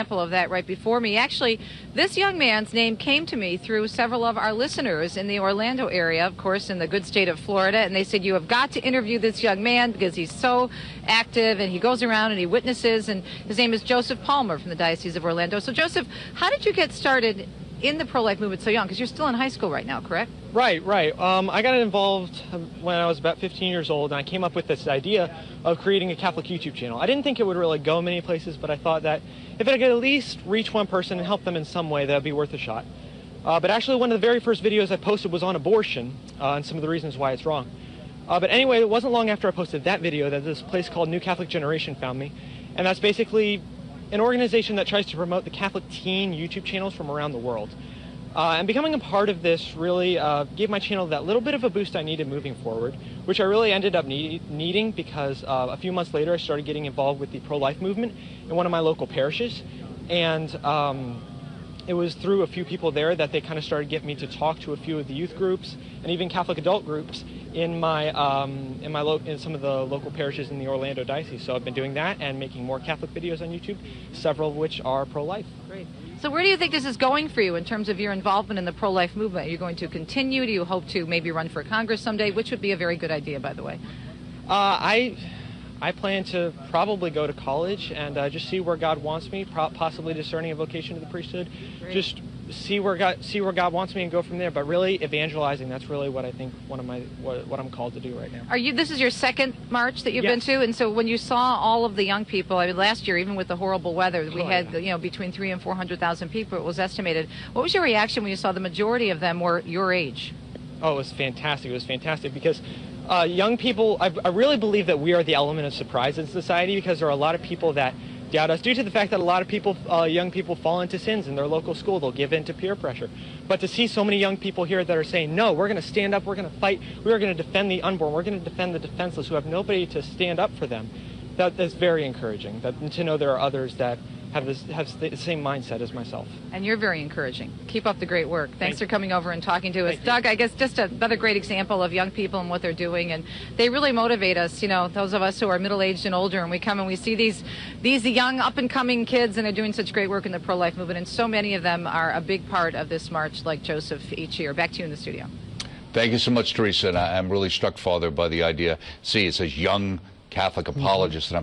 Of that right before me. Actually, this young man's name came to me through several of our listeners in the Orlando area, of course, in the good state of Florida, and they said, you have got to interview this young man because he's so active and he goes around and he witnesses, and his name is Joseph Palmer from the Diocese of Orlando. So, Joseph, how did you get started in the pro-life movement so young? Because you're still in high school right now, correct? Right. I got involved when I was about 15 years old, and I came up with this idea of creating a Catholic YouTube channel. I didn't think it would really go many places, but I thought that if I could at least reach one person and help them in some way, that would be worth a shot. But actually, one of the very first videos I posted was on abortion and some of the reasons why it's wrong. But anyway, it wasn't long after I posted that video that this place called New Catholic Generation found me, and that's basically an organization that tries to promote the Catholic teen YouTube channels from around the world. And becoming a part of this really gave my channel that little bit of a boost I needed moving forward, which I really ended up needing because a few months later I started getting involved with the pro-life movement in one of my local parishes. And it was through a few people there that they kind of started getting me to talk to a few of the youth groups and even Catholic adult groups in some of the local parishes in the Orlando Diocese. So I've been doing that and making more Catholic videos on YouTube, several of which are pro-life. Great. So where do you think this is going for you in terms of your involvement in the pro-life movement? Are you going to continue? Do you hope to maybe run for Congress someday? Which would be a very good idea, by the way. I plan to probably go to college and just see where God wants me, possibly discerning a vocation to the priesthood. Great. Just see where God wants me and go from there. But really, evangelizing, that's really what I think what I'm called to do right now. This is your second march that you've Yes. been to, and so when you saw all of the young people, I mean, last year, even with the horrible weather, we had between 300,000 and 400,000 people. It was estimated. What was your reaction when you saw the majority of them were your age? Oh, it was fantastic. It was fantastic because young people, I really believe that we are the element of surprise in society, because there are a lot of people that doubt us due to the fact that a lot of people, young people, fall into sins in their local school. They'll give in to peer pressure. But to see so many young people here that are saying, no, we're going to stand up, we're going to fight, we are going to defend the unborn, we're going to defend the defenseless who have nobody to stand up for them, that's very encouraging. To know there are others that have the same mindset as myself. And you're very encouraging. Keep up the great work. Thanks for coming over and talking to us. Doug, I guess just another great example of young people and what they're doing, and they really motivate us, those of us who are middle-aged and older, and we come and we see these young up-and-coming kids, and they're doing such great work in the pro-life movement, and so many of them are a big part of this march, like Joseph, each year. Back to you in the studio. Thank you so much, Teresa, and I'm really struck, Father, by the idea. See, it says young Catholic apologist, and I'm